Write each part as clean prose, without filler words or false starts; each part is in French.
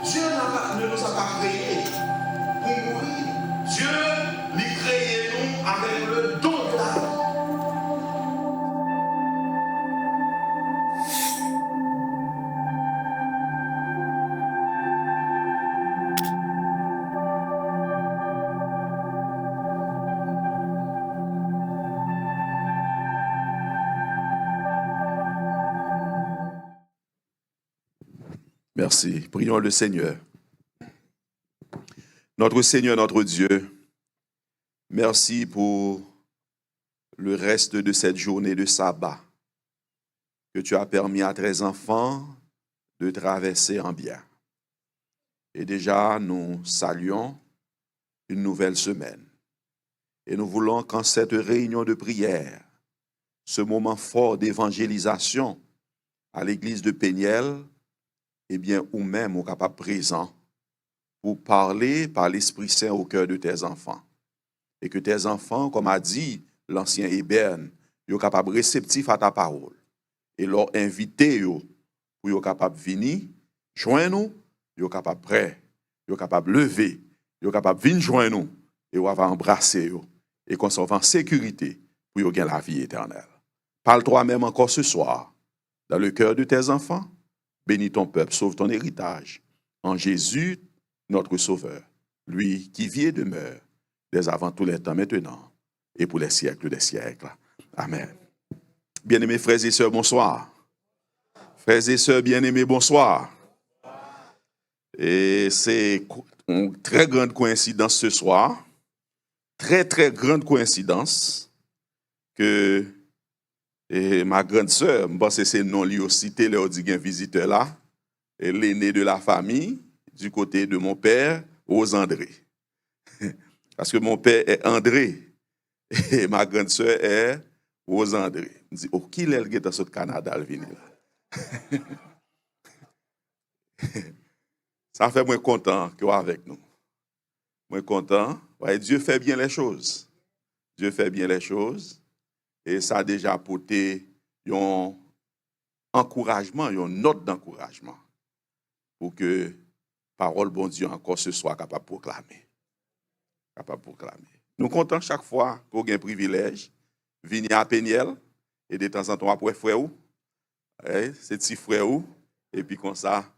Dieu ne nous a pas créés pour mourir. Dieu nous créé nous avec le don de la vie. Merci. Prions le Seigneur. Notre Seigneur, notre Dieu, merci pour le reste de cette journée de sabbat que tu as permis à tes enfants de traverser en bien. Et déjà, nous saluons une nouvelle semaine. Et nous voulons qu'en cette réunion de prière, ce moment fort d'évangélisation à l'église de Péniel, eh bien, ou même au capable présent, pour parler par l'Esprit Saint au cœur de tes enfants. Et que tes enfants, comme a dit l'ancien Héberne, soient capables réceptifs à ta parole. Et leur inviter pour être capables de venir, joindre nous, soient capables prêts, soient capables de lever, soient capables de venir joindre nous, et on va embrasser eux, et qu'on soit en sécurité pour gagner la vie éternelle. Parle toi-même encore ce soir, dans le cœur de tes enfants. Bénis ton peuple, sauve ton héritage. En Jésus, notre Sauveur, lui qui vit et demeure, dès avant tous les temps maintenant, et pour les siècles des siècles. Amen. Bien-aimés frères et sœurs, bonsoir. Frères et sœurs bien-aimés, bonsoir. Et c'est une très grande coïncidence ce soir, très grande coïncidence, que ma grande sœur, je pense que c'est non lui aussi, leur dit un visiteur là, l'aîné de la famille, du côté de mon père, aux André. Parce que mon père est André, et ma grande sœur est aux André. Je dis, oh, qui est le dans ce Canada, le venir là? Ça fait moins content que avec nous. Moins content. Ouais, Dieu fait bien les choses. Dieu fait bien les choses. Et ça a déjà apporté un encouragement, une note d'encouragement pour que parole bon Dieu encore ce soit capable de proclamer. Nous comptons chaque fois pour un privilège, venir à Péniel et de temps en temps après frère ou, c'est petit frère ou, et puis comme ça,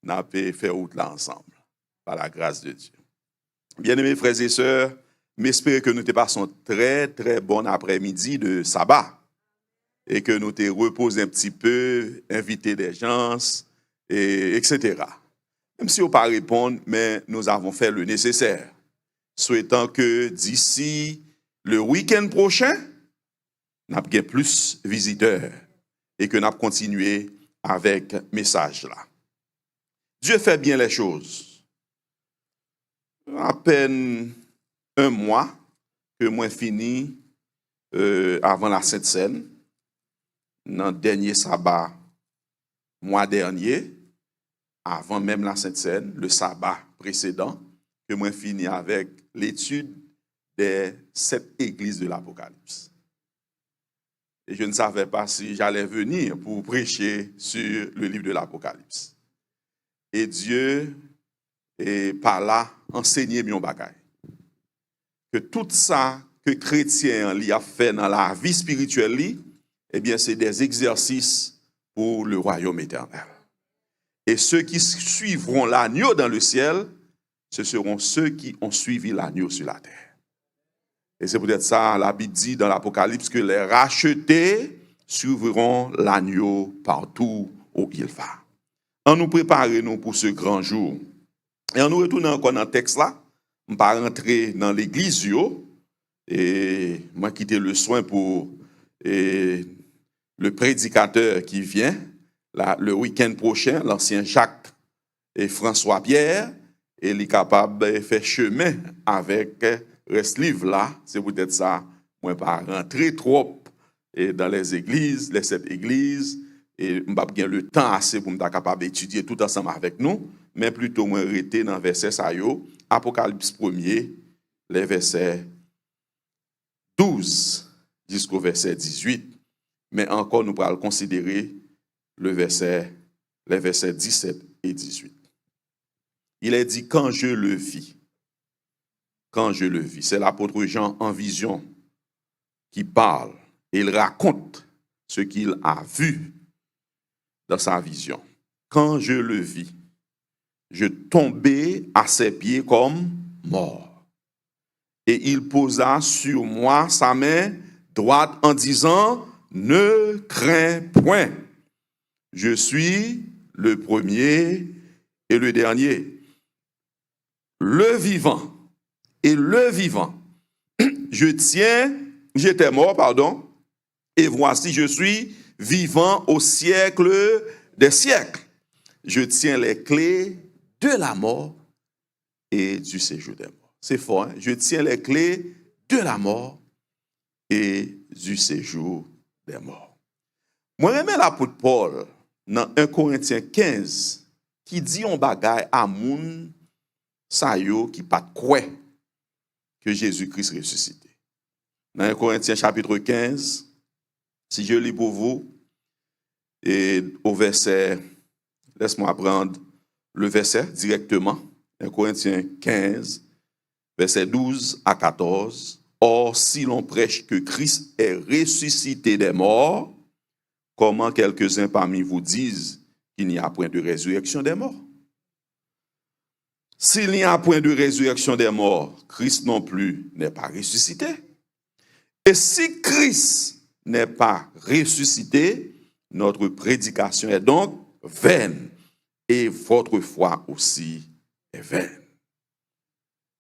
nous avons fait route là ensemble, par la grâce de Dieu. Bien-aimés frères et sœurs, j'espère que nous te passons très bon après-midi de sabbat et que nous te reposons un petit peu, inviter des gens, etc. Même si on ne peut pas répondre, mais nous avons fait le nécessaire. Souhaitant que d'ici le week-end prochain, nous avons plus de visiteurs et que nous avons continué avec le message là. Dieu fait bien les choses. À peine un mois que moi fini avant la Sainte Seine, dans le dernier sabbat, mois dernier, avant même la Sainte Seine, le sabbat précédent, que moi fini avec l'étude des 7 églises de l'Apocalypse. Et je ne savais pas si j'allais venir pour prêcher sur le livre de l'Apocalypse. Et Dieu est par là enseigné mon bagaille. Que tout ça que chrétien a fait dans la vie spirituelle, eh bien c'est des exercices pour le royaume éternel. Et ceux qui suivront l'agneau dans le ciel, ce seront ceux qui ont suivi l'agneau sur la terre. Et c'est peut-être ça, la Bible dit dans l'Apocalypse, que les rachetés suivront l'agneau partout où il va. En nous préparons pour ce grand jour. Et en nous retournant encore dans le texte là, on va rentrer dans l'église, et moi quitter le soin pour le prédicateur qui vient, là, le week-end prochain, l'ancien Jacques et François Pierre, et il est capable de faire chemin avec ce livre là. C'est peut-être ça, moi pas rentrer trop dans les églises, les 7 églises, et je n'ai pas le temps assez pour être capable d'étudier tout ensemble avec nous, mais plutôt moi rester dans le verset ça yo, Apocalypse 1er, les versets 12 jusqu'au verset 18, mais encore nous allons considérer les versets 17 et 18. il est dit quand je le vis. Quand je le vis. C'est l'apôtre Jean en vision qui parle. Et il raconte ce qu'il a vu dans sa vision. Quand je le vis, je tombais à ses pieds comme mort. Et il posa sur moi sa main droite en disant, ne crains point. Je suis le premier et le dernier, le vivant et le vivant. J'étais mort, pardon, et voici je suis vivant au siècle des siècles. Je tiens les clés de la mort et du séjour des morts. C'est fort, hein? Je tiens les clés de la mort et du séjour des morts. Moi, j'aime l'apôtre Paul dans 1 Corinthiens 15 qui dit on bagaille à moun sa yo qui pas croit que Jésus-Christ ressuscité. Dans 1 Corinthiens chapitre 15, si je lis pour vous, et au verset, laisse-moi prendre le verset directement, 1 Corinthiens 15, verset 12 à 14. Or, si l'on prêche que Christ est ressuscité des morts, comment quelques-uns parmi vous disent qu'il n'y a point de résurrection des morts? S'il n'y a point de résurrection des morts, Christ non plus n'est pas ressuscité. Et si Christ n'est pas ressuscité, notre prédication est donc vaine et votre foi aussi est vaine.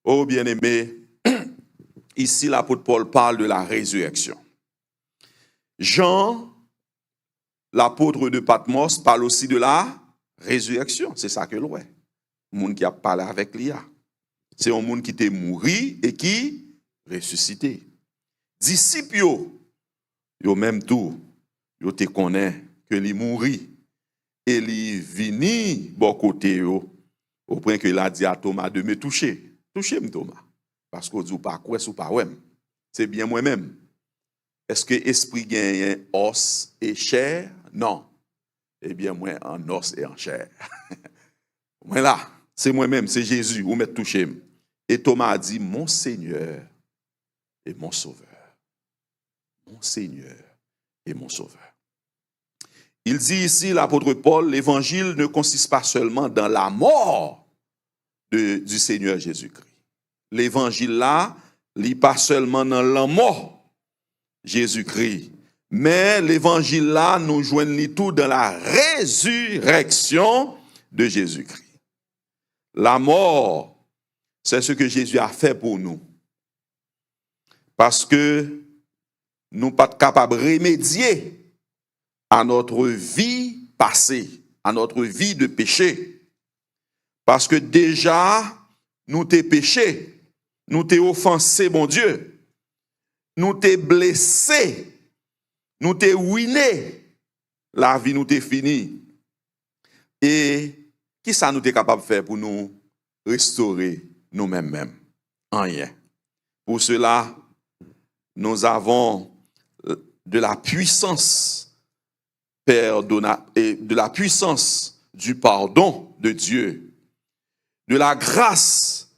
Oh bien-aimés, ici l'apôtre Paul parle de la résurrection. Jean, l'apôtre de Patmos, parle aussi de la résurrection. C'est ça que l'on est. Le monde qui a parlé avec l'IA. C'est un monde qui était mort et qui ressuscité. Disciples, yo même tout, yo te connaît que li mouri et li vini bon côté yo au point que il a dit à Thomas de me toucher. Touchez-moi Thomas parce que vous pas quoi ou pas ouais. C'est bien moi-même. Est-ce que esprit gagne os et chair? Non. Eh bien moi en os et en chair. Moi là, c'est moi-même, c'est Jésus ou me toucher. Et Thomas a dit mon Seigneur et mon Sauveur. Mon Seigneur et mon Sauveur. Il dit ici, l'apôtre Paul, l'évangile ne consiste pas seulement dans la mort du Seigneur Jésus-Christ. L'évangile là, n'est pas seulement dans la mort Jésus-Christ, mais l'évangile là nous joignent tout dans la résurrection de Jésus-Christ. La mort, c'est ce que Jésus a fait pour nous. Parce que nous ne sommes pas capables de remédier à notre vie passée, à notre vie de péché. Parce que déjà, nous t'es péché, nous t'es offensé, mon Dieu, nous t'es blessé, nous t'es ruiné, la vie nous t'est finie. Et qui ça nous t'es capable de faire pour nous restaurer nous-mêmes? Rien. Pour cela, nous avons de la puissance et de la puissance du pardon de Dieu, de la grâce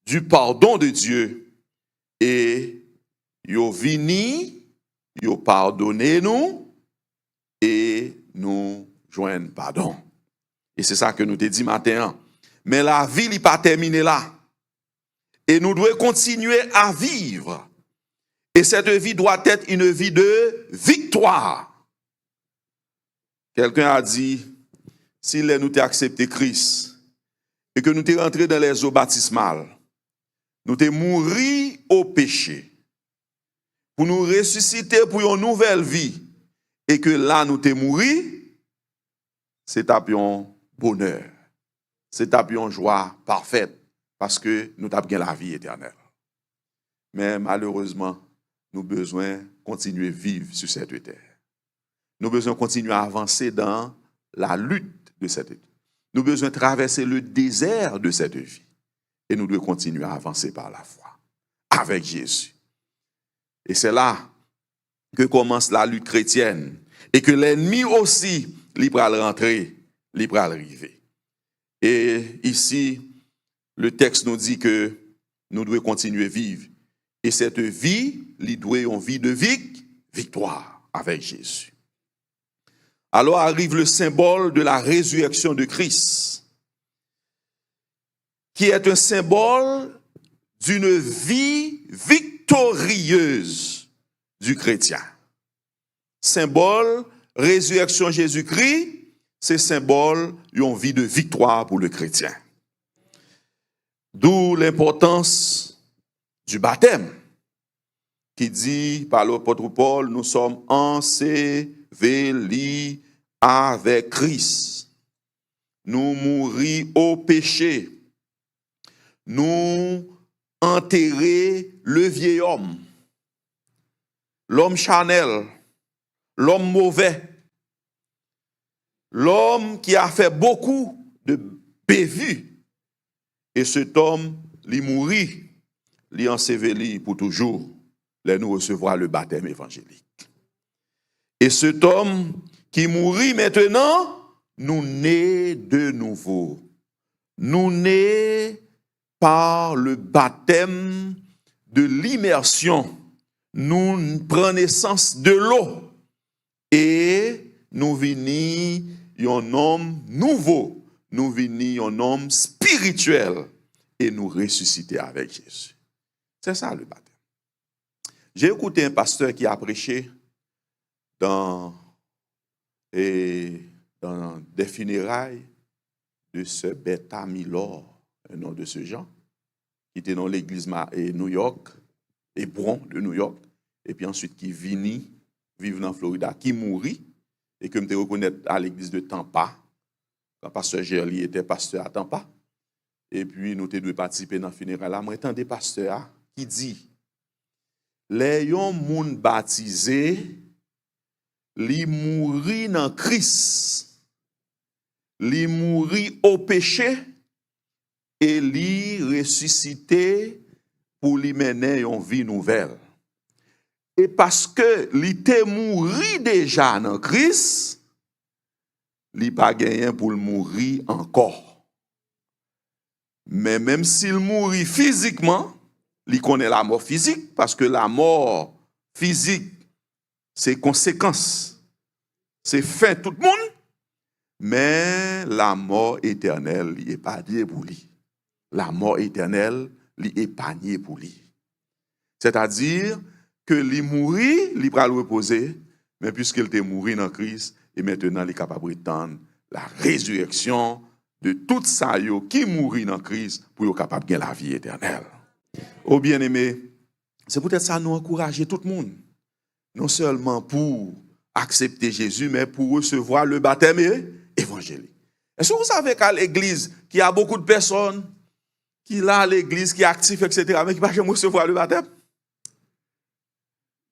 du pardon de Dieu, et yo vini, yo pardonné nous et nous joignent pardon. Et c'est ça que nous te dit matin. Mais la vie n'est pas terminée là. Et nous devons continuer à vivre. Et cette vie doit être une vie de victoire. Quelqu'un a dit, si nous t'ai accepté Christ et que nous t'ai rentré dans les eaux baptismales, nous t'ai mouru au péché pour nous ressusciter pour une nouvelle vie et que là nous t'ai mouru, c'est un bonheur, c'est une joie parfaite parce que nous t'avons la vie éternelle. Mais malheureusement, nous avons besoin de continuer à vivre sur cette terre. Nous avons besoin de continuer à avancer dans la lutte de cette vie. Nous avons besoin de traverser le désert de cette vie. Et nous devons continuer à avancer par la foi, avec Jésus. Et c'est là que commence la lutte chrétienne. Et que l'ennemi aussi, il va rentrer, il va arriver. Et ici, le texte nous dit que nous devons continuer à vivre. Et cette vie, il doit être une vie de victoire avec Jésus. Alors arrive le symbole de la résurrection de Christ, qui est un symbole d'une vie victorieuse du chrétien. Symbole, résurrection Jésus-Christ, c'est symbole d'une vie de victoire pour le chrétien. D'où l'importance du baptême, qui dit par l'apôtre Paul, nous sommes ensevelis avec Christ. Nous mourir au péché. Nous enterrer le vieil homme, l'homme charnel, l'homme mauvais, l'homme qui a fait beaucoup de bévues. Et cet homme, il mourit, il enseveli pour toujours, là nous recevoir le baptême évangélique. Et cet homme qui mourit maintenant, nous naît de nouveau. Nous naît par le baptême de l'immersion. Nous prenons naissance de l'eau. Et nous venons un homme nouveau. Nous venons un homme spirituel. Et nous ressusciter avec Jésus. C'est ça le baptême. J'ai écouté un pasteur qui a prêché dans des funérailles de ce Beta Milor, un nom de ce genre, qui était dans l'église New York, Hébron de New York, et puis ensuite qui vini, vivre en Florida, qui mourit, et que me reconnaître à l'église de Tampa, quand pasteur Gerli était pasteur à Tampa, et puis nous devons participer dans le funérail. Là, moi, étant des pasteurs qui dit, les gens moun baptisés, li mouri dans Christ, li mouri au péché, et li ressuscité pour li mener une vie nouvelle. Et parce que li te mouri déjà dans Christ, li pas gagné pour le mourir encore. Mais même s'il mourit physiquement, il connaît la mort physique, parce que la mort physique, c'est conséquence, c'est fin tout le monde, mais la mort éternelle, il n'est pas épargnée pour lui. La mort éternelle, il est épargnée pour lui. C'est-à-dire que lui mourit, il va le reposer, mais puisqu'il était mouru dans Christ, et maintenant il est capable d'étendre la résurrection de tout ça qui mourit dans Christ pour être capable de gagner la vie éternelle. Oh bien-aimé, c'est peut-être ça nous encourager tout le monde, non seulement pour accepter Jésus, mais pour recevoir le baptême évangélique. Est-ce que vous savez qu'à l'église, qu'il y a beaucoup de personnes qui sont à l'église, qui sont actifs, etc., mais qui ne peuvent jamais recevoir le baptême?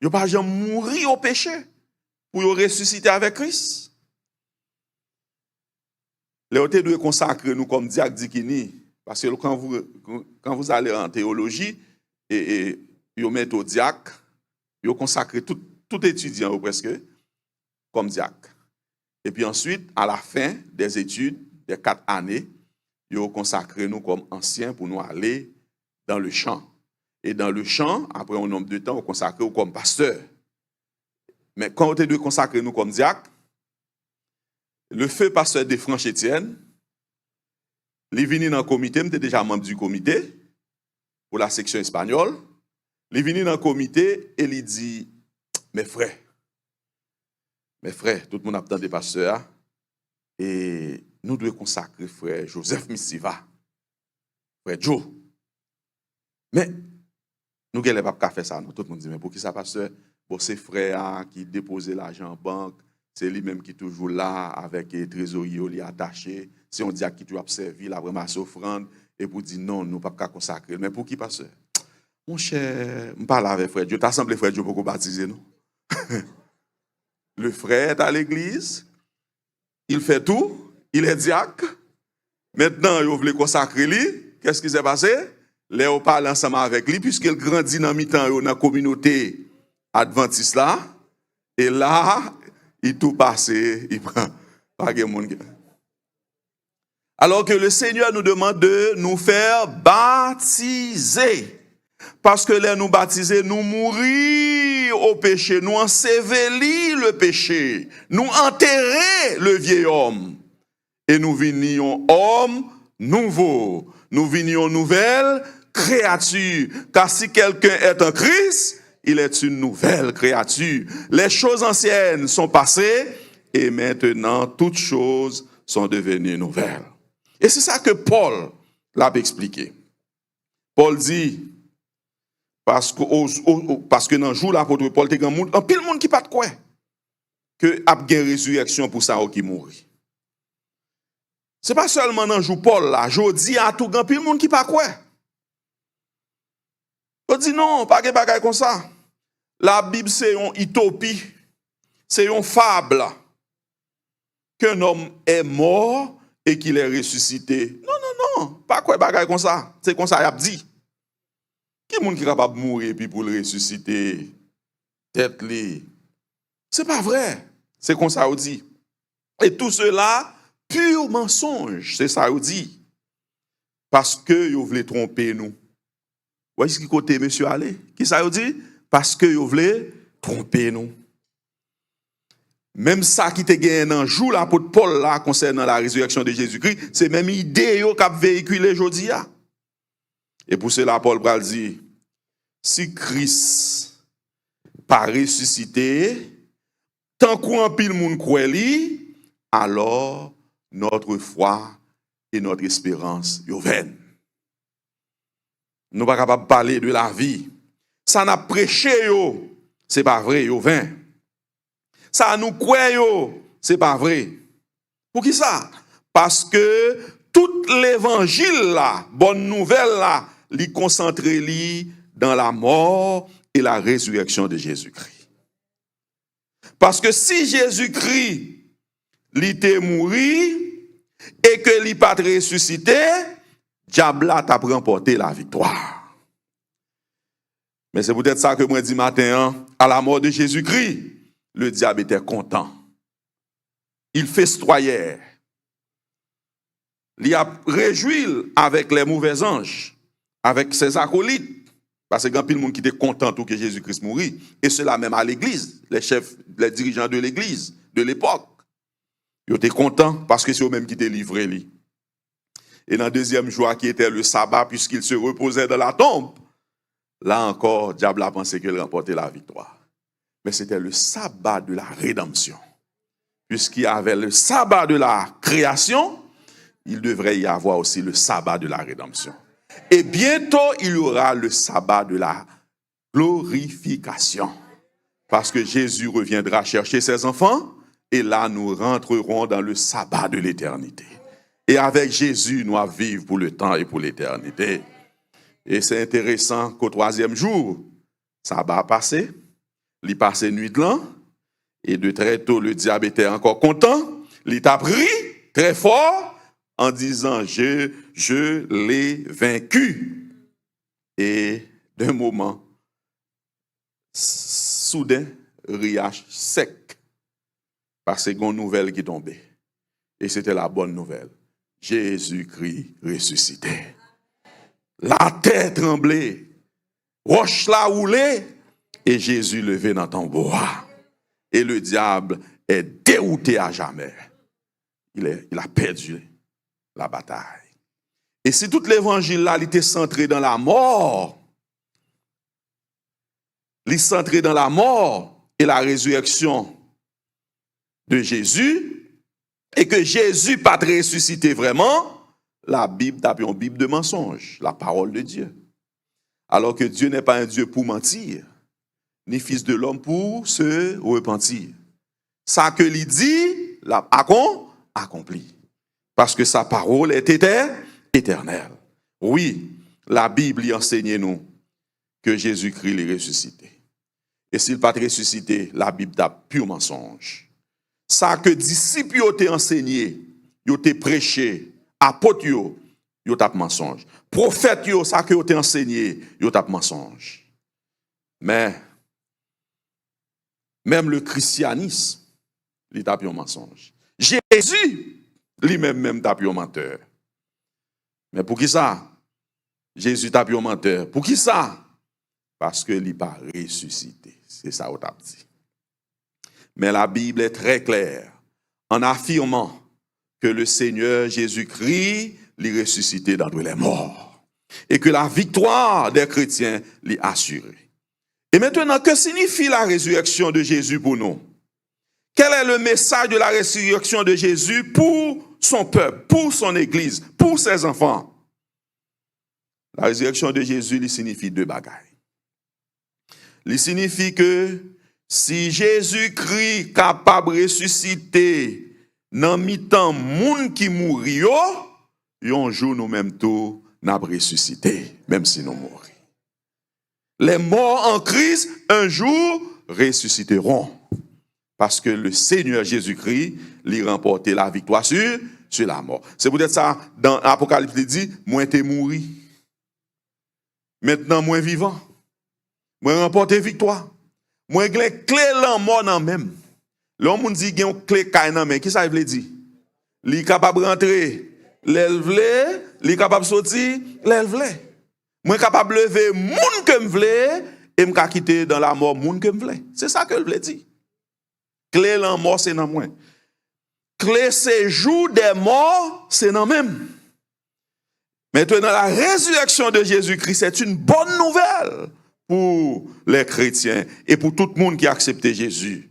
Ils ne peuvent jamais mourir au péché pour ressusciter avec Christ. Les autres doivent consacrer nous comme diacre Dikini, parce que quand vous allez en théologie, et vous mettez au diacre, vous consacrez tout étudiant presque comme diacre. Et puis ensuite, à la fin des études, des 4 années, vous consacrez nous comme anciens pour nous aller dans le champ. Et dans le champ, après un nombre de temps, vous consacrez nous comme pasteur. Mais quand vous devez consacrer nous comme diacre, le feu pasteur de Franche-Étienne, il est venu dans le comité, il était déjà membre du comité pour la section espagnole. Il est venu dans le comité et il dit, mes frères, tout le monde a besoin des pasteurs et nous devons consacrer frère Joseph Missiva, frère Joe. Mais nous ne pouvons pas faire ça. Tout le monde dit, mais pour qui ça, pasteur? Bon, c'est frère qui déposait l'argent en banque. C'est lui-même qui est toujours là avec les trésoriers attachés. Si on dit à qui tu as servi, la vraiment offrande, et pour dire non, nous ne pouvons pas consacrer. Mais pour qui, pasteur? Mon cher, je parle avec frère Dieu. Tu as semblé frère Dieu pour qu'on baptise, non? Le frère est à l'église, il fait tout, il est diacre. Maintenant, il veut consacrer lui. Qu'est-ce qui s'est passé? Léo parle ensemble avec lui, puisqu'il grandit dans mi-temps dans la communauté adventiste là. Et là, il tout passé, il prend pas de monde. Alors que le Seigneur nous demande de nous faire baptiser. Parce que là, nous baptiser, nous mourir au péché, nous ensevelir le péché, nous enterrer le vieil homme. Et nous venions homme nouveau. Nous venions nouvelle créature. Car si quelqu'un est en Christ, il est une nouvelle créature. Les choses anciennes sont passées et maintenant toutes choses sont devenues nouvelles. Et c'est ça que Paul l'a expliqué. Paul dit, parce que dans le jour l'apôtre Paul, il y a un pile monde qui pas de quoi, que a une résurrection pour ça qui mourit. C'est pas seulement dans le jour Paul là, je dis à tout grand pile monde qui pas quoi. On dit non, pas de bagaille comme ça. La Bible c'est une utopie, c'est une fable qu'un homme est mort et qu'il est ressuscité. Non, non, non, pas quoi bagaille comme ça. C'est comme ça, il a dit. Qui est qui est capable de mourir puis pour le ressusciter? Tête li. C'est pas vrai. C'est comme ça, on dit. Et tout cela, pur mensonge. C'est ça, on dit. Parce que vous voulez tromper nous. Vous voyez ce qui côté, monsieur, allez? Qui ça, on dit? Parce que vous voulez tromper nous. Même ça qui te gagne un jour l'apôtre Paul là concernant la résurrection de Jésus-Christ, c'est même idée qui a véhiculé aujourd'hui. Et pour cela Paul va dire, si Christ pas ressuscité, tant qu'on pile moun croit li, alors notre foi et notre espérance yo vaine. Nous pas capable parler de la vie. Ça n'a prêché yo, c'est pas vrai yo vain. Ça nous croit yo, c'est pas vrai. Pour qui ça? Parce que tout l'évangile là, bonne nouvelle là, li concentré li dans la mort et la résurrection de Jésus-Christ. Parce que si Jésus-Christ li était mort et que li pas ressuscité, diable t'a remporté la victoire. Mais c'est peut-être ça que moi dis matin, à la mort de Jésus-Christ, le diable était content. Il festoyait. Il a réjoui avec les mauvais anges, avec ses acolytes. Parce que grand monde qui était content que Jésus-Christ mourit. Et cela même à l'église, les chefs, les dirigeants de l'église de l'époque. Ils étaient contents parce que c'est eux-mêmes qui étaient livrés. Et dans le deuxième jour qui était le sabbat, puisqu'il se reposait dans la tombe, là encore, le diable a pensé qu'il remportait la victoire. Mais c'était le sabbat de la rédemption. Puisqu'il y avait le sabbat de la création, il devrait y avoir aussi le sabbat de la rédemption. Et bientôt, il y aura le sabbat de la glorification. Parce que Jésus reviendra chercher ses enfants, et là, nous rentrerons dans le sabbat de l'éternité. Et avec Jésus, nous allons vivre pour le temps et pour l'éternité. Et c'est intéressant qu'au troisième jour, sabbat a passé, il passe nuit de l'an, et de très tôt, le diable était encore content, il t'a pris très fort, en disant, je l'ai vaincu. Et d'un moment, soudain, riage sec, parce que une nouvelle qui tombait. Et c'était la bonne nouvelle. Jésus-Christ ressuscité. La terre tremblait, roche la roulée, et Jésus levé dans ton bois. Et le diable est dérouté à jamais. Il a perdu la bataille. Et si tout l'évangile là, il était centré dans la mort, il est centré dans la mort et la résurrection de Jésus, et que Jésus pas ressuscité vraiment, la Bible tape une Bible de mensonge, la parole de Dieu. Alors que Dieu n'est pas un Dieu pour mentir, ni fils de l'homme pour se repentir. Ça que l'il dit, l'a accompli. Parce que sa parole est éternelle. Oui, la Bible y enseigne nous que Jésus-Christ est ressuscité. Et s'il n'est pas ressuscité, la Bible tape pur mensonge. Ça que disciples ont enseigné, ils ont prêché, apôtres, ils ont tape mensonge. Prophètes, ça que ont enseigné, ils ont tape mensonge. Mais même le christianisme, il tape un mensonge. Jésus, lui-même tape un menteur. Mais pour qui ça? Jésus t'a un menteur. Pour qui ça? Parce que il n'est pas ressuscité. C'est ça qu'on t'a dit. Mais la Bible est très claire en affirmant que le Seigneur Jésus-Christ l'est ressuscité d'entre les morts et que la victoire des chrétiens l'est assurée. Et maintenant, que signifie la résurrection de Jésus pour nous? Quel est le message de la résurrection de Jésus pour son peuple, pour son Église, pour ses enfants? La résurrection de Jésus, il signifie deux bagailles. Il signifie que si Jésus-Christ capable de ressusciter dans mi-temps moun qui mourit, un jour nous-mêmes tout n'a ressuscité, même si nous mourons. Les morts en Christ, un jour, ressusciteront. Parce que le Seigneur Jésus-Christ lui remporté la victoire sur la mort. C'est peut-être ça, dans l'Apocalypse, il dit, moi t'es mouru. Maintenant, moi vivant. Moi remporté victoire. Moi j'ai les clés la mort dans même. L'homme dit qu'il y a une clé dans même. Qui ça veut dire? Il est capable de rentrer, l'élève, il est capable de sortir, l'élève. Moi capable de lever moun que me vle et me quitter dans la mort moun que me vle. C'est ça que je veut dire. Clé la mort c'est dans moi. Clé séjour des morts c'est dans même. Maintenant la résurrection de Jésus-Christ c'est une bonne nouvelle pour les chrétiens et pour tout le monde qui a accepté Jésus.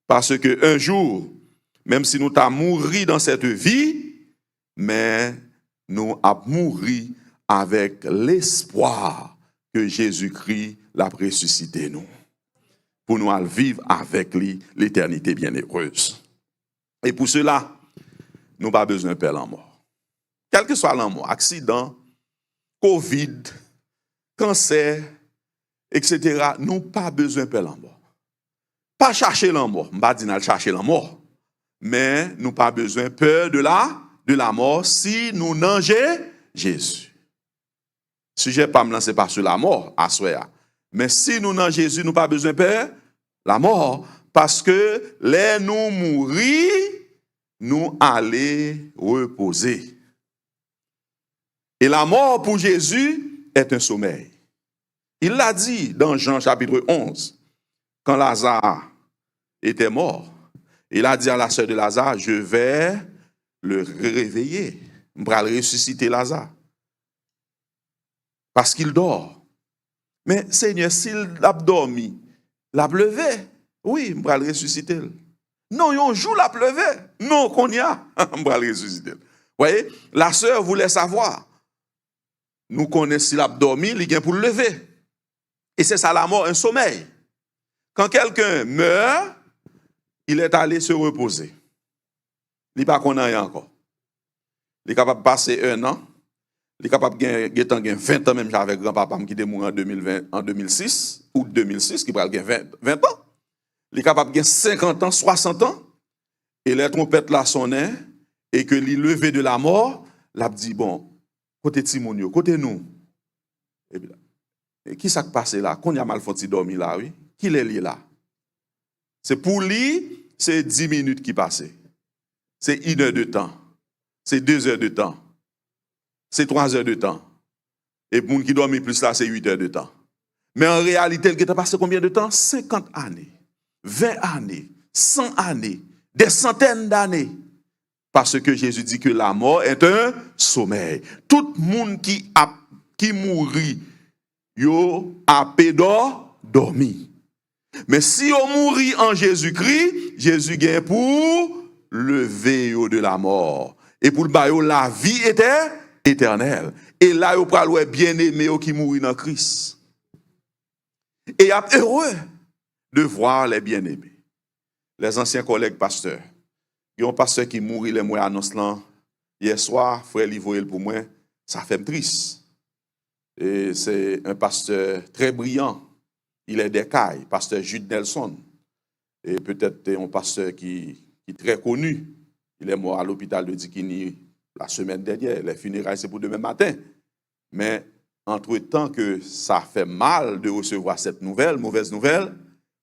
Parce que un jour, même si nous t'as mouru dans cette vie, mais nous avons mouru avec l'espoir que Jésus-Christ l'a ressuscité nous. Pour nous vivre avec lui l'éternité bienheureuse. Et pour cela, nous n'avons pas besoin de peur en mort. Quel que soit la mort, accident, Covid, cancer, etc., nous n'avons pas besoin de peur en mort. Pas chercher la mort, je ne vais pas dire chercher la mort, mais nous n'avons pas besoin de peur de la mort si nous n'engageons Jésus. Si je ne pas me lancer pas sur la mort, à soi. Mais si nous n'engageons Jésus, nous n'avons pas besoin de peur la mort, parce que les nous mourir, nous allons reposer. Et la mort pour Jésus est un sommeil. Il l'a dit dans Jean chapitre 11, quand Lazare était mort, il a dit à la sœur de Lazare, je vais le réveiller, je vais le ressusciter Lazare. Parce qu'il dort. Mais Seigneur, s'il a dormi, l'a levé, oui, je vais le ressusciter. Non, un jour l'a levé. Non, qu'on y a, je vais le ressusciter. Vous voyez, la sœur voulait savoir. Nous connaissons s'il a dormi, il vient pour le lever. Et c'est ça la mort, un sommeil. Quand quelqu'un meurt, il est allé se reposer. Il n'est pas qu'on a encore. Il est capable de passer 1 an. Il est capable de 20 ans, même avec grand-papa qui est mort en 2006, ou 2006, qui parle 20 ans. Il est capable de 50 ans, 60 ans. Et les trompettes là sonnaient, et que l'il levé de la mort, l'a dit, bon, côté Timonio, côté nous. Et bien, qui s'est passé là? Qu'on y a mal fait dormir là, oui? Qui est lié là? C'est pour lui, c'est 10 minutes qui passent. C'est 1 heure de temps. C'est 2 heures de temps. C'est 3 heures de temps. Et pour qui dormit plus là, c'est 8 heures de temps. Mais en réalité, il a passé combien de temps? 50 années, 20 années, 100 années, des centaines d'années. Parce que Jésus dit que la mort est un sommeil. Tout le monde qui mourit, yo a dormi. Mais si on mourit en Jésus-Christ, Jésus gagne pour lever de la mort. Et pour le bailler la vie était éternelle. Et là, il y a le bien-aimé qui mourit dans Christ. Et il y a heureux de voir les bien-aimés. Les anciens collègues pasteurs. Il y a un pasteur qui mourit, les mois annonce là. Hier soir, frère Livoyel pour moi, ça fait triste. Et c'est un pasteur très brillant. Il est d'Écaille, pasteur Jude Nelson. Et peut-être un pasteur qui est très connu. Il est mort à l'hôpital de Dikini la semaine dernière. Les funérailles, c'est pour demain matin. Mais entre-temps que ça fait mal de recevoir cette nouvelle, mauvaise nouvelle,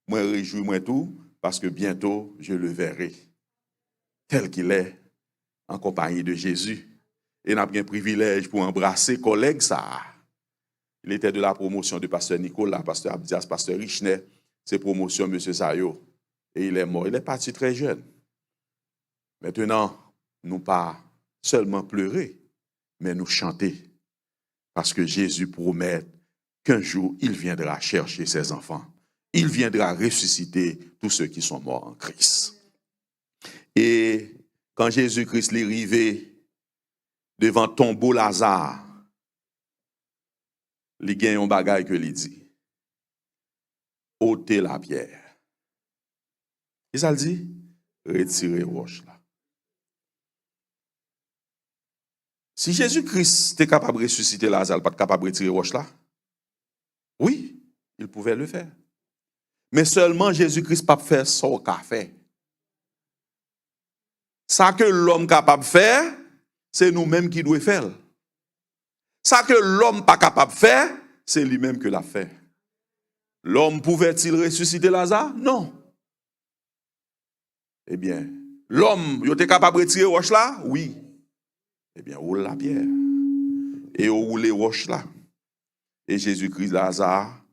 moi réjouis moi tout, parce que bientôt je le verrai tel qu'il est, en compagnie de Jésus. Et nous avons un privilège pour embrasser collègue ça. Il était de la promotion de pasteur Nicolas, pasteur Abdias, pasteur Richner. C'est promotion M. Sayo. Et il est mort. Il est parti très jeune. Maintenant, nous pas seulement pleurer, mais nous chanter. Parce que Jésus promet qu'un jour, il viendra chercher ses enfants. Il viendra ressusciter tous ceux qui sont morts en Christ. Et quand Jésus-Christ est arrivé devant tombeau Lazare, il y a un bagage que il dit. Ôtez la pierre. Et ça le dit? Retirez roche là. Si Jésus-Christ était capable de ressusciter Lazare, pas capable de retirer roche là? Oui, il pouvait le faire. Mais seulement Jésus-Christ pas faire ça au café. Ça que l'homme capable de faire, c'est nous-mêmes qui devons faire. Ça que l'homme pas capable de faire, c'est lui-même qui l'a fait. L'homme pouvait-il ressusciter Lazare? Non. Eh bien, l'homme, il était capable de retirer roche là? Oui. Eh bien, roule la pierre. Et on roule les roches là. Et Jésus-Christ, Lazare,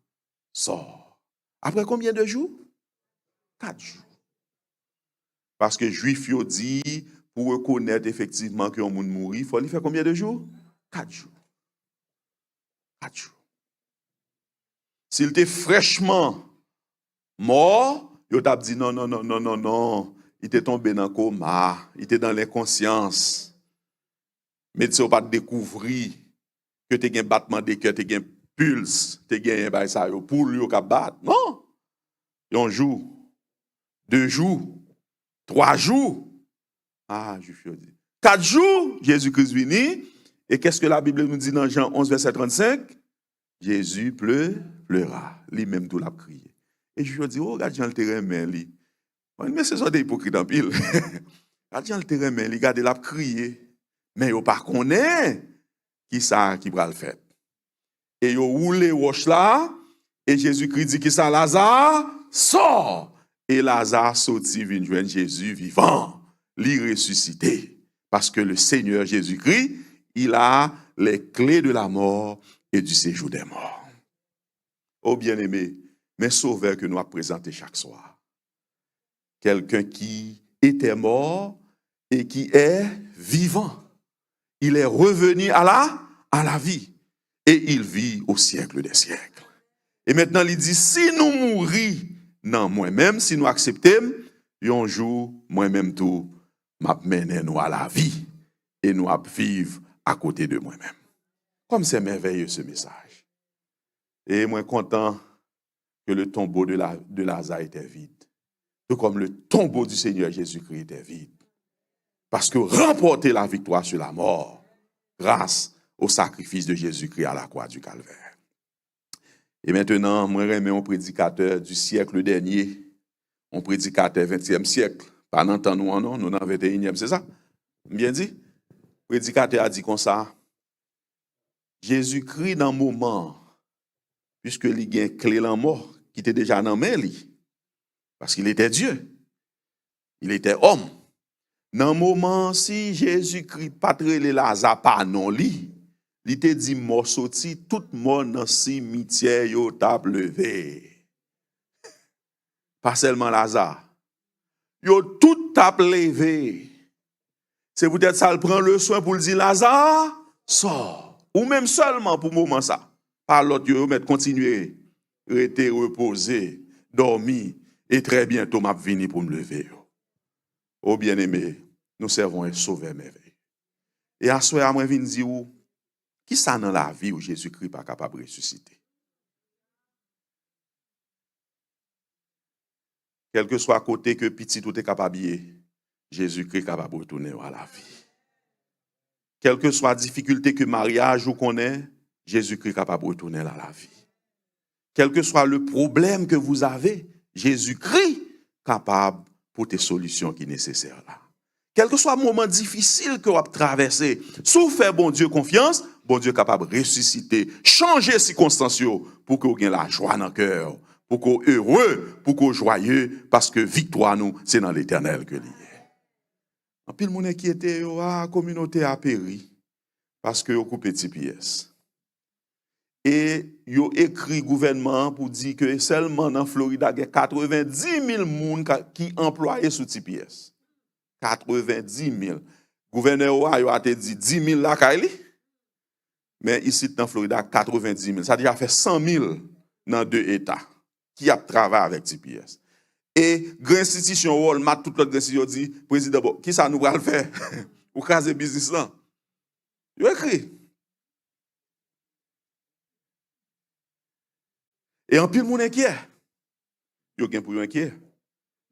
sort. Après combien de jours? 4 jours. Parce que Juif yo dit, pour reconnaître effectivement qu'un monde mourit, il faut lui faire combien de jours? 4 jours. 4 jours. S'il était fraîchement mort, il t'a dit non. Il était tombé dans le coma, il était dans l'inconscience. Médecin n'a pas découvert que tu as un battement de cœur, tu as un pulse, tu as un ça pour lui qui battre. Non. Un jour, 2 jours, 3 jours. Ah, je suis dit. 4 jours, Jésus-Christ vient. Et qu'est-ce que la Bible nous dit dans Jean 11, verset 35? Jésus pleura. Lui-même tout l'a crié. Et je lui dis, oh, regarde Jean le terrain, mais lui. Mais c'est ça des hypocrites en pile. Regarde Jean le terrain, mais lui, regarde, il a crié. Mais il pas connaît qui ça qui va le faire. Et il roule roche là, et Jésus-Christ dit qui ça, Lazare, sort. Et Lazare sorti, vient joindre Jésus vivant, l'y ressuscité. Parce que le Seigneur Jésus-Christ, il a les clés de la mort et du séjour des morts. Oh bien-aimé, mais sauveur que nous avons présenté chaque soir. Quelqu'un qui était mort et qui est vivant. Il est revenu à la vie. Et il vit au siècle des siècles. Et maintenant, il dit, si nous mourons, non, moi-même, si nous acceptons, un jour, moi-même tout, m'amène nous à la vie. Et nous vivre à côté de moi-même. Comme c'est merveilleux ce message. Et moi, content que le tombeau de Lazare était vide. Tout comme le tombeau du Seigneur Jésus-Christ était vide. Parce que remporter la victoire sur la mort, grâce au sacrifice de Jésus-Christ à la croix du Calvaire. Et maintenant, moi, je remets un prédicateur du siècle dernier, un prédicateur 20e siècle. Pas dans temps nous, non, nous dans 21e, c'est ça? Bien dit? Le prédicateur a dit comme ça. Jésus-Christ, dans le moment, puisque il y a une clé dans la mort, qui était déjà dans la main, parce qu'il était Dieu. Il était homme. Dans le moment, si Jésus-Christ patre les Lazare pas non li, il te dit mort sorti, tout monde dans le cimetière yo tap levé. Pas seulement Lazare. Yo tout tap levé. C'est peut-être ça, il prend le soin pour le dire Lazare, sort. Ou même seulement pour le moment ça. Par l'autre, yo mettre continuer, rester reposer, dormir, et très bientôt m'a venu pour me lever. Oh bien-aimé, nous servons un sauveur merveilleux. Et à ce soir, moi, je viens dire, qui ça dans la vie où Jésus-Christ n'est pas capable de ressusciter? Quel que soit côté que petit tout est capable de Jésus-Christ est capable de retourner à la vie. Quelle que soit la difficulté que mariage ou connaît, Jésus-Christ est capable de retourner à la vie. Quel que soit le problème que vous avez, Jésus-Christ est capable pour tes solutions qui sont nécessaires là. Quel que soit le moment difficile que vous avez traversé, si vous faites bon Dieu confiance, bon Dieu est capable de ressusciter, changer les circonstances pour que vous ayez la joie dans le cœur, pour que vous soyez heureux, pour que vous soyez joyeux, parce que victoire, nous, c'est dans l'éternel que l'il est. En pile, mon qui était, la communauté a péri. parce que yo coupé TPS. Et yo écrit gouvernement pour dire que seulement dans Florida, il y a 90 000 personnes qui employés sous TPS. 90 000. Gouverneur a dit 10 000 la Kaili. Mais ici, dans Florida, 90 000. Ça a déjà fait 100 000 dans 2 États qui a travaillé avec TPS. Et grande institution Walmart, toute l'autre institution dit, président, bon, qui ça nous va le faire? Ou caser business là? Il écrit. Et en pile, mon inquiet. Yo gen pour inquiet.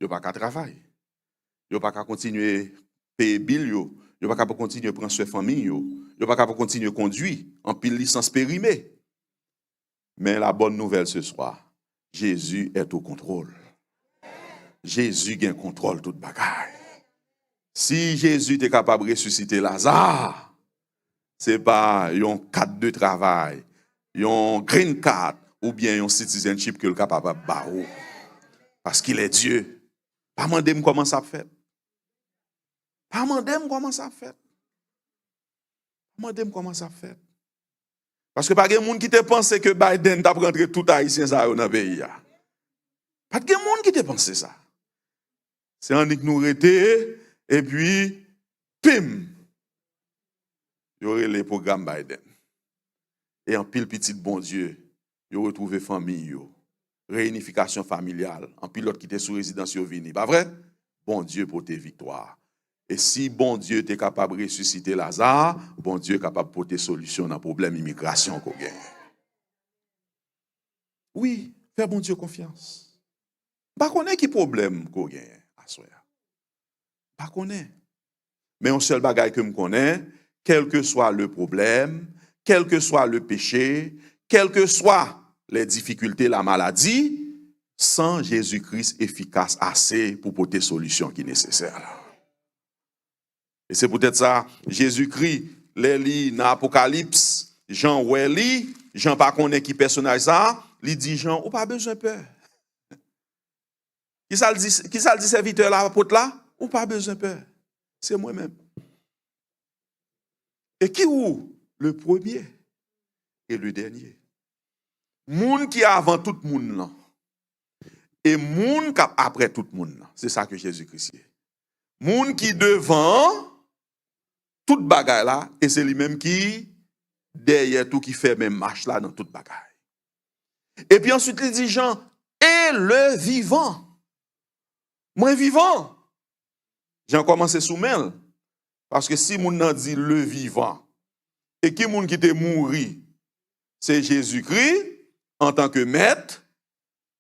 Yo pas qu'à travailler. Yo pas qu'à continuer payer bill yo. Yo pas qu'à continuer prendre soin famille yo. Yo pas qu'à continuer conduire en pile licence périmée. Mais la bonne nouvelle ce soir, Jésus est au contrôle. Jésus gagne contrôle toute bagaille. Si Jésus est capable de ressusciter Lazare, c'est pas un cadre de travail, un green card ou bien un citizenship que le capable de barrer. Parce qu'il est Dieu. Pas demander comment ça fait. Pas demander comment ça fait. Pas demander comment ça fait. Parce que pas de monde qui te pense que Biden t'a rentré tout haïtien ça dans le pays. Pas de monde qui te pense ça. C'est un que nous rété et puis pim. Il y aurait les programmes Biden. Et en pile petit bon Dieu, il retrouvé famille, réunification familiale, en pilote qui était sous résidence vini. Pas vrai? Bon Dieu pour tes victoires. Et si bon Dieu est capable de ressusciter Lazare, bon Dieu est capable de porter solution dans le problème immigration qu'on gagne. Oui, faire bon Dieu confiance. Pas connaît qui problème qu'on gagne à soi. Pas connaît. Mais un seul bagage que je connais, quel que soit le problème, quel que soit le péché, quelles que soient les difficultés, la maladie, sans Jésus-Christ efficace assez pour porter solution qui est nécessaire. Et c'est peut-être ça, Jésus-Christ, les lit dans l'Apocalypse, Jean Welly, Jean pas connaît qui personnage ça, il dit Jean, ou pas besoin de peur. Qui ça le dit serviteur là, apôtre là? Ou pas besoin de peur. C'est moi-même. Et qui ou? Le premier et le dernier. Moun qui avant tout moun là. Et moun qui après tout moun là. C'est ça que Jésus-Christ est. Moun qui devant toute bagaille là, et c'est lui-même qui derrière tout qui fait même marche là dans toute bagaille. Et puis ensuite il dit Jean, et le vivant. Moi vivant. J'ai commencé sous mêle. Parce que si moun nan dit le vivant, et qui moun qui te mouri, c'est Jésus-Christ, en tant que maître,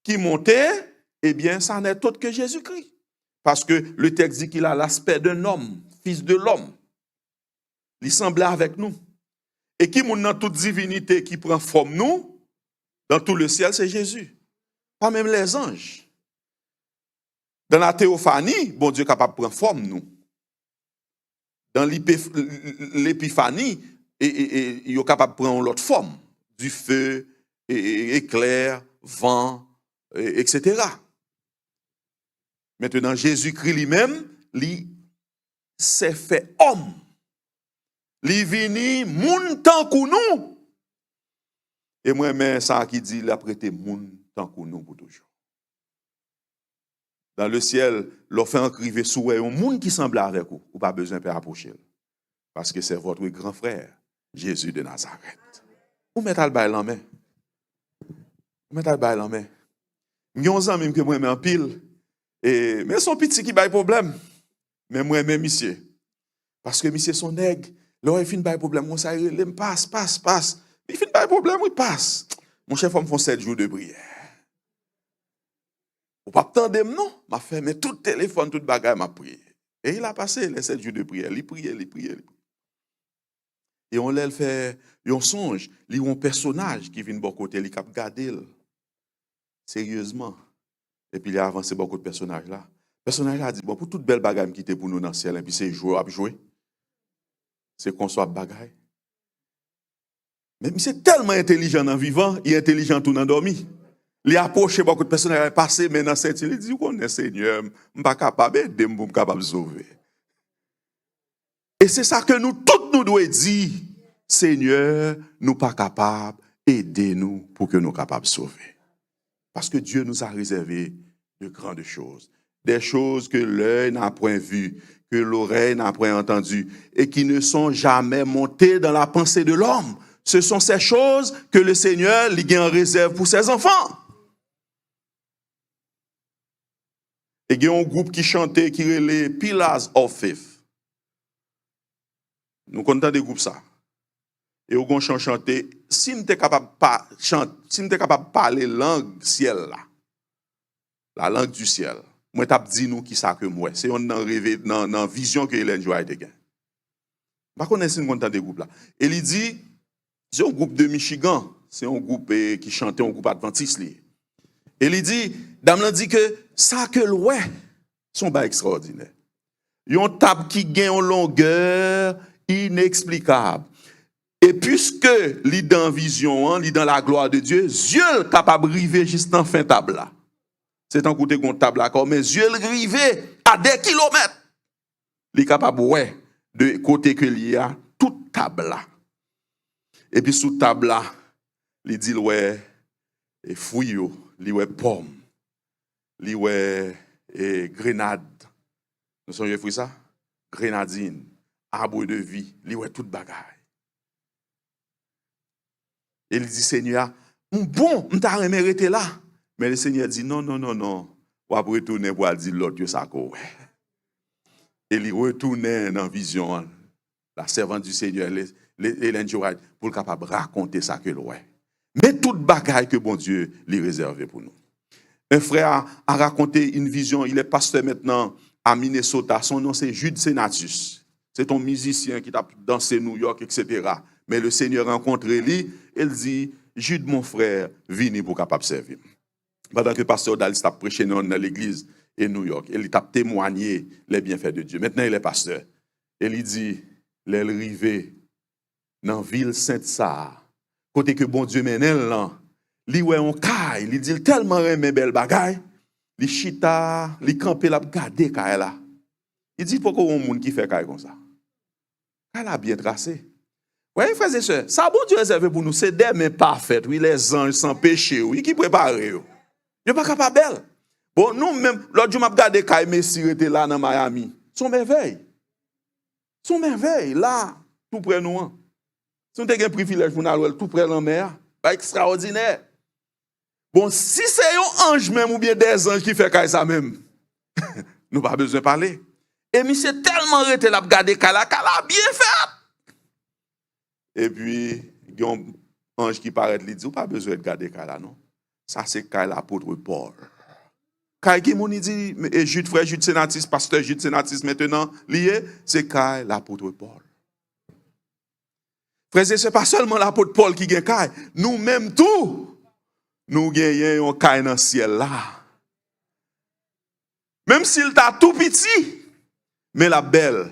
qui montait, eh bien, ça n'est autre que Jésus-Christ. Parce que le texte dit qu'il a l'aspect d'un homme, fils de l'homme. Il semblait avec nous. Et qui moun dans toute divinité qui prend forme nous, dans tout le ciel, c'est Jésus. Pas même les anges. Dans la théophanie, bon Dieu est capable de prendre forme nous. Dans l'épiphanie, il est capable de prendre l'autre forme, du feu, éclair, vent, etc. Maintenant, Jésus-Christ lui-même, il s'est fait homme. Il vini moun tant que nous. Et moi-même, ça qui dit, il a prêté moun tant que nous pour toujours. Dans le ciel, l'on fait encriver sous un monde qui semble avec vous. Ou pas besoin de approcher. Parce que c'est votre grand frère, Jésus de Nazareth. Ou mettez le bail en main. Mettez le bail en main. Nous avons même que moi en pile. Mais son petit qui bail problème. Mais moi même monsieur. Parce que monsieur son nègre, là il fin bail problème, on ça il passe. Il fin bail problème, il passe. Mon chef me font 7 jours de prière. Ou pas attendre non, m'a fait mais tout téléphone, tout bagage m'a prié. Et il a passé les 7 jours de prière, il priait. Et on l'a fait, on songe, il y a un personnage qui vient de bon côté, il cap garder sérieusement. Et puis il a avancé beaucoup de personnages là. Le personnage là a dit bon pour toute belle bagaille qui était pour nous dans le ciel et puis c'est jouer à jouer. C'est qu'on soit bagaille. Mais c'est tellement intelligent en vivant, il est intelligent tout en dormi. Il a approché beaucoup de personnes, il a passé maintenant cette il dit qu'on est Seigneur, je ne suis pas capable de me capable de sauver. Et c'est ça que nous tous nous devons dire. Seigneur, nous pas capables, aidez-nous pour que nous soyons capables de sauver. Parce que Dieu nous a réservé de grandes choses. Des choses que l'œil n'a point vues, que l'oreille n'a point entendues, et qui ne sont jamais montées dans la pensée de l'homme. Ce sont ces choses que le Seigneur lui a en réserve pour ses enfants. Et il y a un groupe qui chantait, qui est les Pillars of Faith. Nous comptons des groupes ça. Et au gon chanter, si m'était capable de parler langue ciel là, la langue du ciel, moi t'ap dit nous qui ça que moi, c'est on dans rêvé dans vision que Ellen Joa était gain. Pas connaître si nous comptons des groupes là. Et il dit c'est un groupe de Michigan, c'est un groupe qui chantait un groupe adventiste li. Et il dit dame dit que ça que l'oué son bas extraordinaire. Yon table qui gagne en longueur inexplicable. Et puisque li dans vision, li dans la gloire de Dieu, Dieu capable de river juste dans fin table là. C'est un côté qu'on table d'accord, mais Dieu river à des kilomètres. Li capable ouais de côté que il y a toute table là. Et puis sous table là, li dit ouais et fouilles, li ouais pomme, li ouais et grenade. Nous sommes fruits ça? Grenadine, arbre de vie, li ouais toute bagaille. Et il dit Seigneur, bon, m'ta remerité là. Mais le Seigneur dit non. On va retourner pour dire l'autre que ça quoi. Et il retourne dans vision la servante du Seigneur Ellen Joa pour le capable raconter ça que l'oué. Mais toute bagaille que bon Dieu lui réservé pour nous. Un frère a raconté une vision, il est pasteur maintenant à Minnesota, son nom c'est Jude Senatus. C'est un musicien qui a dansé New York, etc. Mais le Seigneur a rencontré lui, il dit, Jude mon frère, viens pour capable servir. Pendant que pasteur Dalis a prêché dans l'église de New York, il a témoigné les bienfaits de Dieu. Maintenant il est pasteur. Et il dit, l'elle rivé dans la ville Sainte-Sarah, côté que bon Dieu mène là, li ouais on caille, il dit tellement aimé belle bagaille, li chita, li campé la garder caille là. Il dit pourquoi on monde qui fait caille comme ça. Elle a bien tracé. Oui, frères et sœurs, ça bon Dieu réservé pour nous, c'est des mains parfaites, oui, les anges sans péché, oui, qui préparent. Yo pas capable belle. Bon, nous même l'autre jour m'a regardé caille Messi était là dans Miami. Son merveille. Là, tout près nous. Si on a un privilège pour nous tout près de la mer, pas extraordinaire. Bon, si c'est un ange même ou bien des anges qui fait ça même, nous pas besoin de parler. Et mais c'est tellement arrêté là regarder Kala bien fait. Et puis il y a un ange qui paraît lui dit pas besoin de garder Kala non. Ça c'est Kala l'apôtre Paul. Kala qui mon dit et Jude frère Jude Senatis pasteur Jude Senatis maintenant lié c'est Kala l'apôtre Paul. Frère c'est pas seulement l'apôtre Paul qui gagne Kala, nous même tout nous gagnons un Kala dans le ciel là. Même s'il t'a tout petit mais la belle.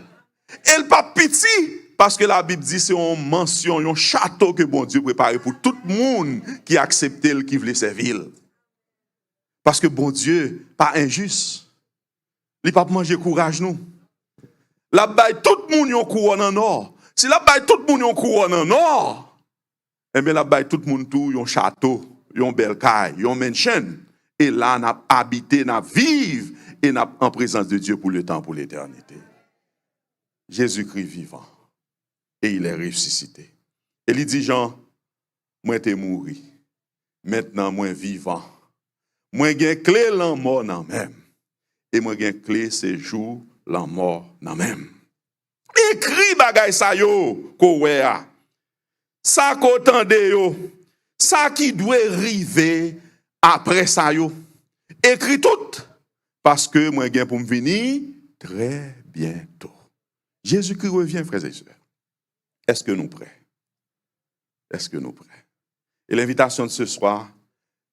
Elle pas petit parce que la Bible dit c'est une mention, un château que bon Dieu prépare pour tout le monde qui accepte le qui veut servir. Parce que bon Dieu pas injuste. Il pas manger courage nous. La baille tout le monde yon couronne en or. Si la baille tout le monde yon couronne en or, eh bien la baille tout le monde tout yon château, yon belle caille, yon mansion et là n'a habité, n'a vivre et n'a en présence de Dieu pour le temps, pour l'éternité. Jésus-Christ vivant. Et il est ressuscité. Et il dit, Jean, moi t'es mouru. Maintenant, moi vivant. Moi j'ai clé la mort dans même. Et moi j'ai clé séjour la mort dans même. Écrit bagay sa yo, kowe a. Ça qu'entende yo. Ça qui doit arriver après ça yo. Écrit tout. Parce que moi j'ai pour me venir très bientôt. Jésus-Christ revient, frères et sœurs. Est-ce que nous prêts? Est-ce que nous prêts? Et l'invitation de ce soir,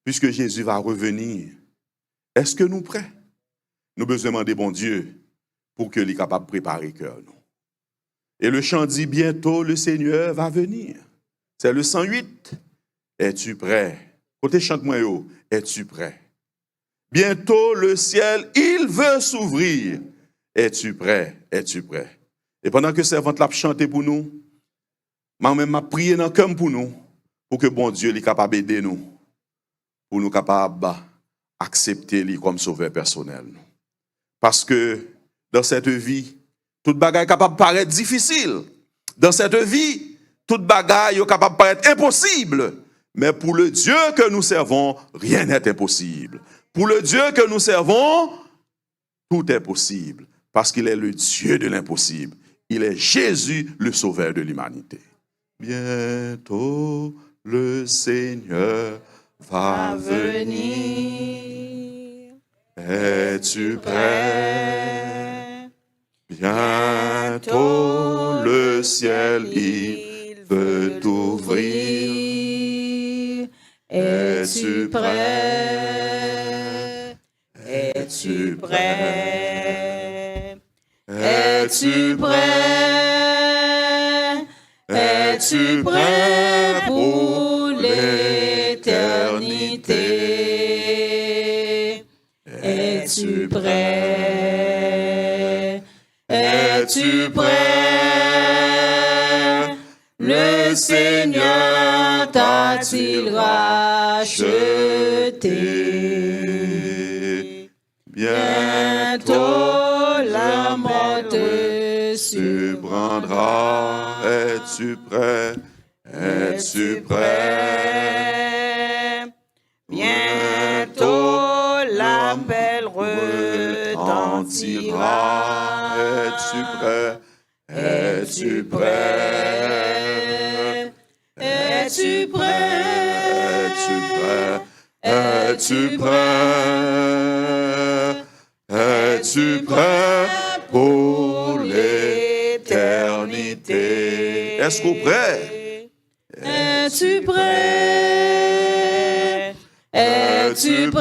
puisque Jésus va revenir, est-ce que nous prêts? Nous besoin demander bon Dieu pour qu'il soit capable de préparer le cœur. Et le chant dit bientôt le Seigneur va venir. C'est le 108. Es-tu prêt? Côté chante-moi yo, es-tu prêt? Bientôt le ciel, il veut s'ouvrir. Es-tu prêt? Es-tu prêt? Et pendant que servante l'a chanté pour nous, Moi-même, je prie dans le cœur pour nous, pour que bon Dieu soit capable d'aider nous, pour nous capables d'accepter lui comme sauveur personnel. Parce que dans cette vie, toute bagaille est capable de paraître difficile. Dans cette vie, toute bagaille est capable de paraître impossible. Mais pour le Dieu que nous servons, rien n'est impossible. Pour le Dieu que nous servons, tout est possible. Parce qu'il est le Dieu de l'impossible. Il est Jésus, le sauveur de l'humanité. Bientôt, le Seigneur va venir. Es-tu prêt? Bientôt, le ciel, il veut t'ouvrir. Es-tu prêt? Es-tu prêt? Es-tu prêt? Es-tu prêt pour l'éternité? Es-tu prêt? Es-tu prêt? Le Seigneur t'a-t-il racheté? Bientôt la mort te surprendra. Es-tu prêt? Es-tu prêt? Bientôt l'appel retentira. Es-tu prêt? Es-tu prêt? Es-tu prêt? Es-tu prêt? Es-tu prêt pour l'éternité? Est-ce que vous prêt? Es-tu prêt? Es-tu prêt?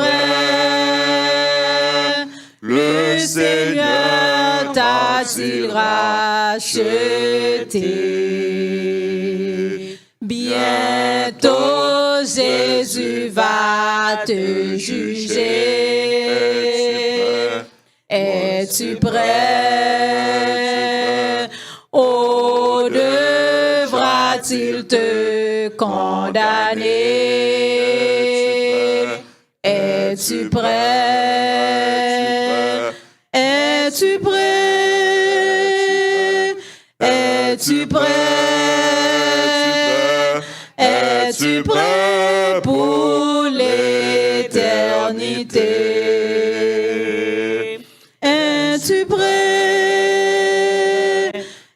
Le Seigneur t'a-t-il racheté? Bientôt Jésus va te juger. Es-tu prêt? Oh, devra-t-il te condamner? Es-tu prêt? Es-tu prêt? Es-tu prêt? Es-tu prêt pour l'éternité? Es-tu prêt?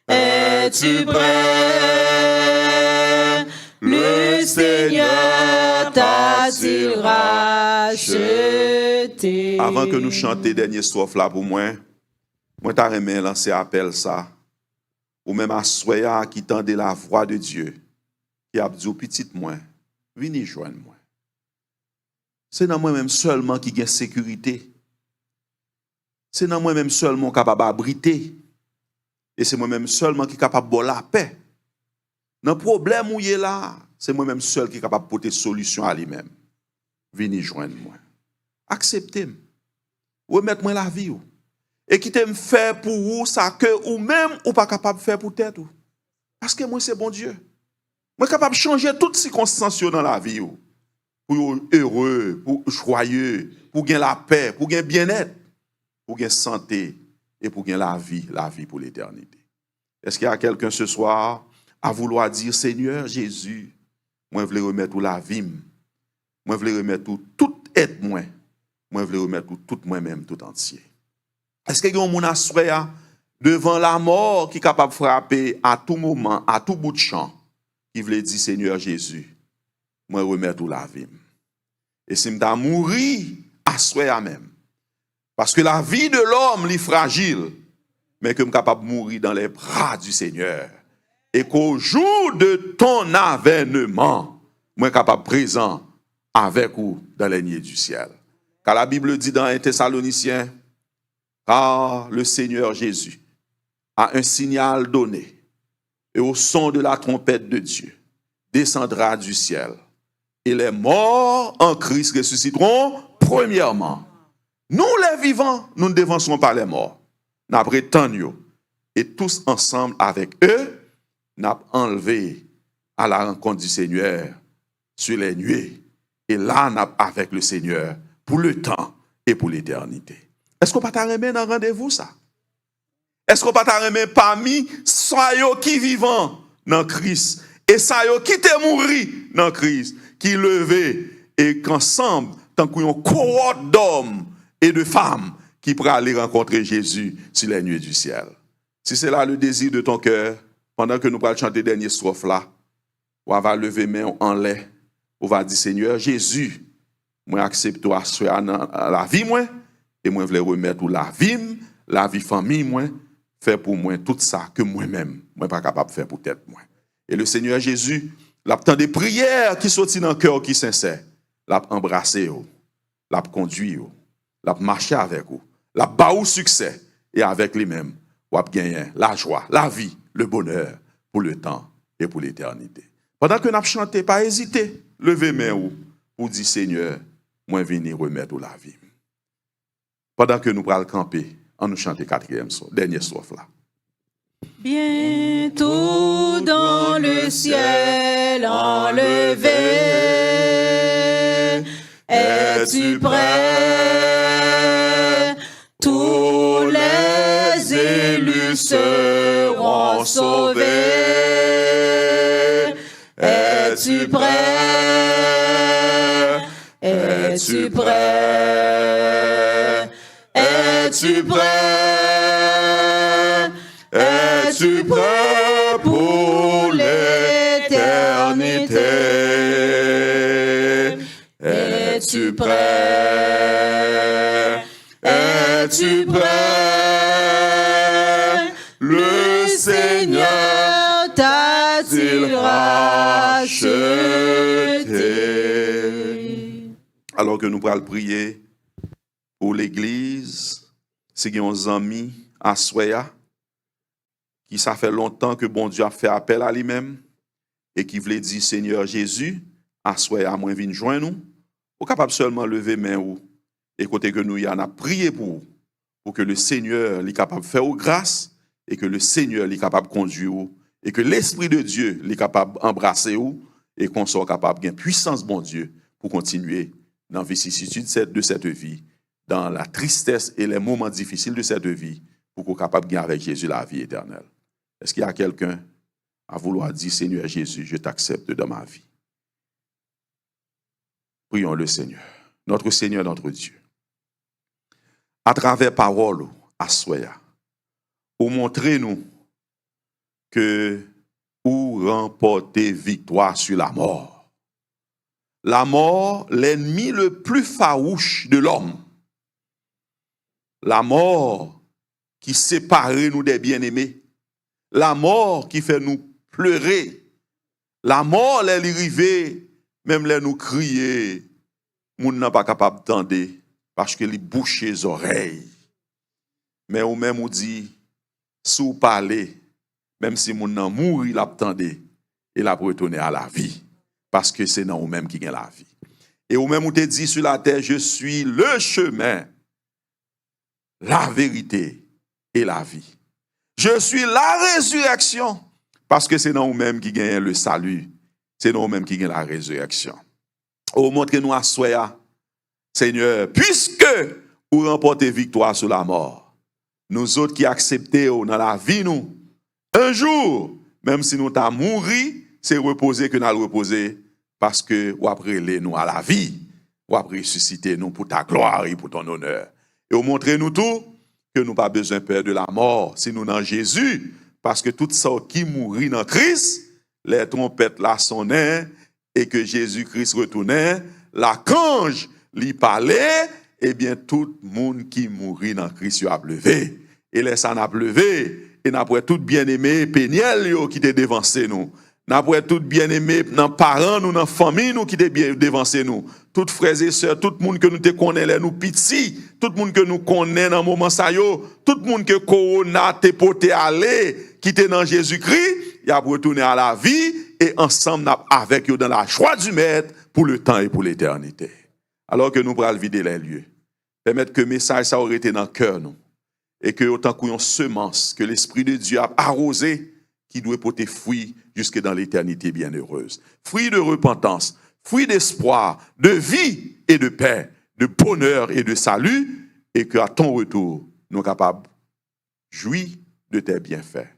Es-tu prêt? Le Seigneur t'a-t-il racheté? Avant que nous chantions dernier strophe là pour moi t'as aimé lancer appel ça. Ou même à soya qui tendait la voix de Dieu. Qui a dit petite moi, venez joindre moi. C'est dans moi-même seulement qui gagne sécurité. C'est dans moi-même seulement capable d'abriter. Et c'est moi-même seulement qui est capable de la paix. Dans le problème où il est là, c'est moi-même seul qui est capable de porter solution à lui-même. Venez joindre moi. Acceptez-moi. Remettez-moi la vie. Et quittez-moi faire pour vous ça que ou même ou pas capable de faire pour tête. Parce que moi c'est bon Dieu. Moi capable de changer toutes circonstances dans la vie. Pour être heureux, pour être joyeux, pour gagner la paix, pour gagner bien-être, pour gagner santé et pour gagner la vie pour l'éternité. Est-ce qu'il y a quelqu'un ce soir à vouloir dire Seigneur Jésus, moi je veux remettre la vie, moi je veux remettre tout être moi je veux remettre tout moi-même tout entier. Est-ce qu'il y a un monde à devant la mort qui est capable de frapper à tout moment, à tout bout de champ, qui veut dire Seigneur Jésus, moi remettre la vie. Et si je mourir, à soi même. Parce que la vie de l'homme est fragile, mais que je suis capable de mourir dans les bras du Seigneur. Et qu'au jour de ton avènement, je suis capable de présent avec vous dans les nids du ciel. Car la Bible dit dans 1 Thessaloniciens, car le Seigneur Jésus a un signal donné, et au son de la trompette de Dieu, descendra du ciel. Et les morts en Christ ressusciteront premièrement. Nous les vivants, nous ne devancerons pas les morts. Nous attendons et tous ensemble avec eux, nous enlevé à la rencontre du Seigneur sur les nuées. Et là, on a avec le Seigneur pour le temps et pour l'éternité. Est-ce qu'on peut t'arrêter dans rendez-vous ça? Est-ce qu'on peut t'arrêter parmi ceux qui vivent dans Christ et ceux qui te mourent dans Christ, qui levé et qu'ensemble, tant qu'il y a une cohorte d'hommes et de femmes qui pourraient aller rencontrer Jésus sur les nuées du ciel? Si c'est là le désir de ton cœur, pendant que nous allons chanter dernier strophe là, on va lever main en l'air, on va dire Seigneur Jésus, moi accepte toi la vie moi et moi je veux remettre la vie famille moi, faire pour moi tout ça que moi-même moi pas capable de faire pour tête moi. Et le Seigneur Jésus, l'a tant des prières qui sortent dans le cœur qui sincère, l'a embrassé, l'a conduit, l'a marché avec vous, l'a baou succès et avec lui-même, ou a gagné la joie, la vie, le bonheur pour le temps et pour l'éternité. Pendant que nous avons chanté, pas hésiter, levez main ou pour dire Seigneur, moi venir remettre la vie. Pendant que nous allons camper, on nous chante dernière strophe là. Bientôt dans le ciel enlevé, es-tu prêt? Tous les élus seront sauvés. Es-tu prêt? Es-tu prêt? Es-tu prêt? Es-tu prêt pour l'éternité? Es-tu prêt? Es-tu prêt? Le Seigneur t'a-t-il racheté? Alors que nous allons prier pour l'Église, c'est qu'il y a des amis à Soya, qui ça fait longtemps que bon Dieu a fait appel à lui-même et qui voulait dire Seigneur Jésus, à Soya, moi viens joindre nous, ou capable seulement lever main ou et côté que nous y en a prié pour que le Seigneur est capable de faire grâce et que le Seigneur est capable de conduire et que l'Esprit de Dieu est capable d'embrasser et qu'on soit capable de gagner puissance bon Dieu pour continuer dans la vicissitude de cette vie, dans la tristesse et les moments difficiles de cette vie, pour qu'on soit capable de gagner avec Jésus la vie éternelle. Est-ce qu'il y a quelqu'un à vouloir dire Seigneur Jésus, je t'accepte dans ma vie? Prions le Seigneur, notre Seigneur, notre Dieu. À travers parole, à Soya, pour montrer nous que ou remporter victoire sur la mort. La mort, l'ennemi le plus farouche de l'homme. La mort qui sépare nous des bien-aimés. La mort qui fait nous pleurer. La mort, elle est arrivée, même les nous crier. Moun n'a pas capable d'entendre parce que les bouche les oreilles. Mais ou même ou dit, si vous parlez, même si moun nan mouri, il attendait, il a retourné à la vie. Parce que c'est dans vous même qui gagne la vie. Et ou même ou te dit sur la terre, je suis le chemin, la vérité et la vie. Je suis la résurrection. Parce que c'est dans vous même qui gagne le salut. C'est dans vous même qui gagne la résurrection. Ou montrez-nous à Soya, Seigneur, puisque vous remportez victoire sur la mort, nous autres qui acceptons dans la vie, nous, un jour, même si nous t'avons mouru, c'est reposer que nous allons reposer, parce que vous après nous à la vie, vous après ressusciter nous pour ta gloire et pour ton honneur. Et vous montrez-nous tout, que nous pas besoin de peur de la mort, si nous dans Jésus, parce que tout ça qui mourit dans Christ, les trompettes là sonnaient, et que Jésus-Christ retournait, la cange lui parlait, eh bien tout le monde qui mourit dans Christ a levé. Et les ça n'a levé, et n'a pas tout bien-aimé, Péniel qui te dévancé nous. N'a pas tout bien-aimé dans parents nous, dans famille nous qui te dévancé nous. Toutes frères et sœurs, tout le monde que nous te connaît, nous petits, tout le monde que nous connaît dans moment ça yo, tout le monde que corona te porté aller, qui était dans Jésus-Christ, il a retourné à la vie et ensemble avec eux dans la joie du maître pour le temps et pour l'éternité. Alors que nous pourrons vider les lieux, permettre que le message ça aurait été dans le cœur nous et que autant qu'on semence que l'Esprit de Dieu a arrosé, qui doit porter fruit jusque dans l'éternité bienheureuse. Fruit de repentance, fruit d'espoir, de vie et de paix, de bonheur et de salut, et qu'à ton retour, nous sommes capables de jouir de tes bienfaits,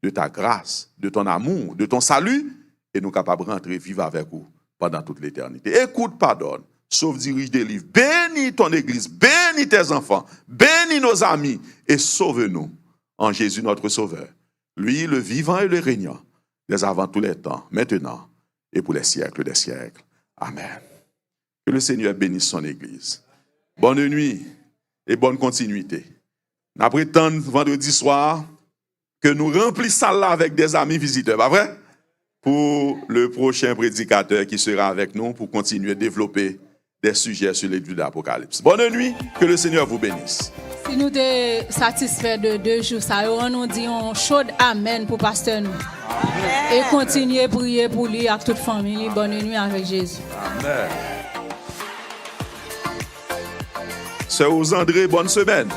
de ta grâce, de ton amour, de ton salut, et nous sommes capables de rentrer vivre avec vous pendant toute l'éternité. Écoute, pardonne, sauve, dirige, délivre, bénis ton église, bénis tes enfants, bénis nos amis, et sauve-nous en Jésus notre Sauveur. Lui, le vivant et le régnant, dès avant tous les temps, maintenant et pour les siècles des siècles. Amen. Que le Seigneur bénisse son église. Bonne nuit et bonne continuité. Nous prétendons vendredi soir que nous remplissons là avec des amis visiteurs, pas vrai? Pour le prochain prédicateur qui sera avec nous pour continuer à développer des sujets sur l'étude de l'Apocalypse. Bonne nuit, que le Seigneur vous bénisse. Si nous sommes satisfaits de 2 jours, ça on nous dit un chaud amen pour pasteur nous. Et continuez à prier pour lui avec toute famille. Bonne nuit avec Jésus. Amen. Sœur André, bonne semaine.